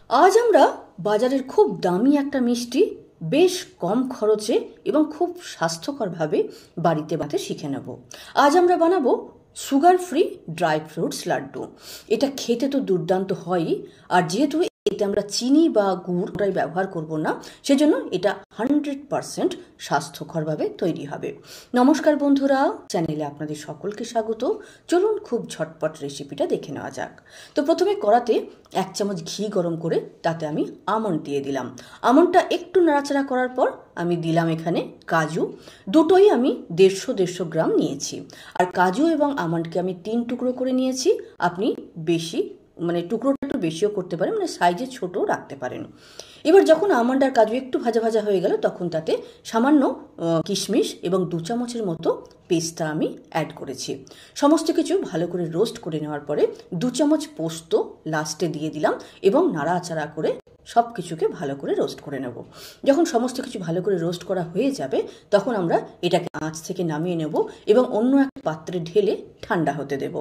আজ আমরা বাজারের খুব দামি একটা মিষ্টি বেশ কম খরচে এবং খুব স্বাস্থ্যকরভাবে বাড়িতে বানাতে শিখে নেব। আজ আমরা বানাবো sugar free dry fruits laddu. এটা খেতে তো দুর্দান্ত হয়ই, আর যেহেতু এতে আমরা চিনি বা গুড়টাই ব্যবহার করব না, সেজন্য এটা 100% স্বাস্থ্যকরভাবে তৈরি হবে। নমস্কার বন্ধুরা, চ্যানেলে আপনাদের সকলকে স্বাগত। চলুন খুব ঝটপট রেসিপিটা দেখে নেওয়া যাক। তো প্রথমে কড়াতে 1 চামচ ঘি গরম করে তাতে আমি আমন্ড দিয়ে দিলাম। আমন্ডটা একটু নাড়াচাড়া করার পর আমি দিলাম এখানে কাজু। দুটোই আমি 150 গ্রাম নিয়েছি। আর কাজু এবং আমন্ডকে আমি 3 টুকরো করে নিয়েছি। আপনি বেশি টুকরোটা একটু বেশিও করতে পারেন, সাইজে ছোটও রাখতে পারেন। এবার যখন আমন্ড আর কাজু একটু ভাজা ভাজা হয়ে গেল, তখন তাতে সামান্য কিশমিশ এবং 2 চামচের মতো পেস্তা আমি অ্যাড করেছি। সমস্ত কিছু ভালো করে রোস্ট করে নেওয়ার পরে 2 চামচ পোস্ত লাস্টে দিয়ে দিলাম এবং নাড়াচাড়া করে সব কিছুকে ভালো করে রোস্ট করে নেব। যখন সমস্ত কিছু ভালো করে রোস্ট করা হয়ে যাবে, তখন আমরা এটাকে আঁচ থেকে নামিয়ে নেব এবং অন্য একটা পাত্রে ঢেলে ঠান্ডা হতে দেব।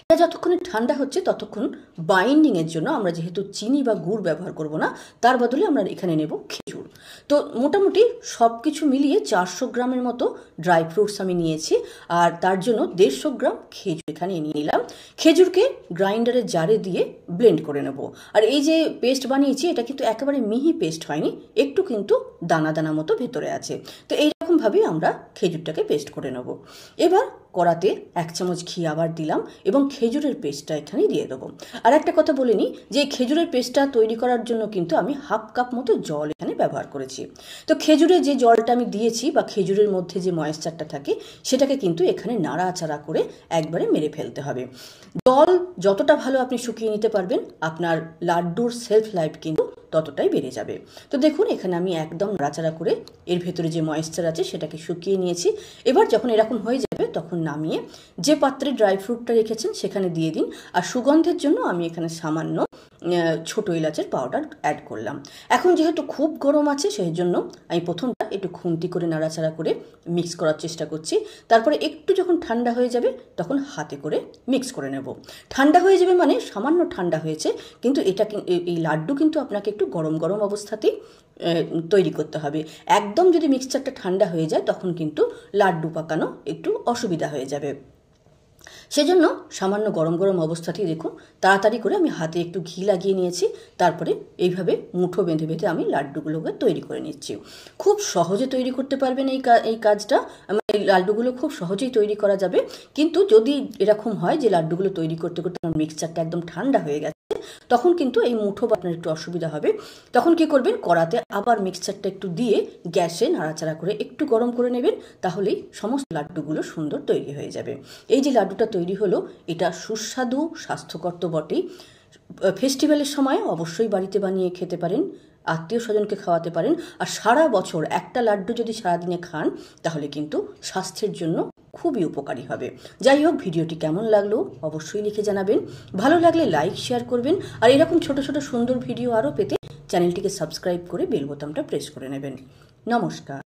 এটা যতক্ষণে ঠান্ডা হচ্ছে ততক্ষণ বাইন্ডিংয়ের জন্য আমরা যেহেতু চিনি বা গুড় ব্যবহার করব না, তার বদলে আমরা এখানে নেব খেজুর। তো মোটামুটি সব কিছু মিলিয়ে 400 গ্রামের মতো ড্রাই ফ্রুটস আমি নিয়েছি, আর তার জন্য 150 গ্রাম খেজুর এখানে নিয়ে নিলাম। খেজুরকে গ্রাইন্ডারের জারে দিয়ে ব্লেন্ড করে নেব। আর এই যে পেস্ট বানিয়েছি, এটা কিন্তু একেবারে মিহি পেস্ট হয়নি, একটু কিন্তু দানা দানা মতো ভেতরে আছে। তো এইরকমভাবেই আমরা খেজুরটাকে পেস্ট করে নেব। এবার কড়াতে 1 চামচ ঘি আবার দিলাম এবং খেজুরের পেস্টটা এখানে দিয়ে দেবো। আর একটা কথা বলে নিই যে খেজুরের পেস্টটা তৈরি করার জন্য কিন্তু আমি 1/2 কাপ মতো জল এখানে ব্যবহার করেছি। তো খেজুরে যে জলটা আমি দিয়েছি বা খেজুরের মধ্যে যে ময়েশ্চারটা থাকে, সেটাকে কিন্তু এখানে নাড়াচাড়া করে একবারে মেরে ফেলতে হবে। জল যতটা ভালো আপনি শুকিয়ে নিতে পারবেন, আপনার লাড্ডুর সেলফ লাইফ কিন্তু ততটাই বেড়ে যাবে। তো দেখুন, এখানে আমি একদম নাড়াচাড়া করে এর ভেতরে যে ময়েশ্চার আছে সেটাকে শুকিয়ে নিয়েছি। এবার যখন এরকম হয়ে যাবে, তখন নামিয়ে যে পাত্রে ড্রাই ফ্রুটটা রেখেছেন সেখানে দিয়ে দিন। আর সুগন্ধের জন্য আমি এখানে সামান্য ছোট এলাচের পাউডার অ্যাড করলাম। এখন যেহেতু খুব গরম আছে, সেই জন্য আমি প্রথমটা একটু খুন্তি করে নাড়াচাড়া করে মিক্স করার চেষ্টা করছি। তারপরে একটু যখন ঠান্ডা হয়ে যাবে, তখন হাতে করে মিক্স করে নেব। ঠান্ডা হয়ে যাবে মানে সামান্য ঠান্ডা হয়েছে, কিন্তু এই লাড্ডু কিন্তু আপনাকে একটু গরম গরম অবস্থাতেই তৈরি করতে হবে। একদম যদি মিক্সচারটা ঠান্ডা হয়ে যায়, তখন কিন্তু লাড্ডু পাকানো একটু অসুবিধা হয়ে যাবে। সেজন্য সামান্য গরম গরম অবস্থাতেই দেখুন তাড়াতাড়ি করে আমি হাতে একটু ঘি লাগিয়ে নিয়েছি। তারপরে এইভাবে মুঠো বেঁধে বেঁধে আমি লাড্ডুগুলোকে তৈরি করে নিচ্ছি। খুব সহজে তৈরি করতে পারবেন এই কাজটা। এই লাড্ডুগুলো খুব সহজেই তৈরি করা যাবে। কিন্তু যদি এরকম হয় যে লাড্ডুগুলো তৈরি করতে করতে আমার মিক্সচারটা একদম ঠান্ডা হয়ে গেছে, তখন কিন্তু এই মুঠো বানানোর একটু অসুবিধা হবে। তখন কি করবেন, কড়াতে আবার মিক্সচারটা একটু দিয়ে গ্যাসে নাড়াচাড়া করে একটু গরম করে নেবেন। তাহলেই সমস্ত লাড্ডুগুলো সুন্দর তৈরি হয়ে যাবে। এই যে লাড্ডুটা তৈরি হলো, এটা সুস্বাদু, স্বাস্থ্যকর তো বটেই। ফেস্টিভ্যালের সময় অবশ্যই বাড়িতে বানিয়ে খেতে পারেন, আত্মীয় স্বজনকে খাওয়াতে পারেন। আর সারা বছর একটা লাড্ডু যদি সারাদিনে খান, তাহলে কিন্তু স্বাস্থ্যের জন্য খুবই উপকারী হবে। যাই হোক, ভিডিওটি কেমন লাগলো অবশ্যই লিখে জানাবেন। ভালো লাগলে লাইক শেয়ার করবেন। আর এরকম ছোট ছোট সুন্দর ভিডিও আরও পেতে চ্যানেলটিকে সাবস্ক্রাইব করে বেল বোতামটা প্রেস করে নেবেন। নমস্কার।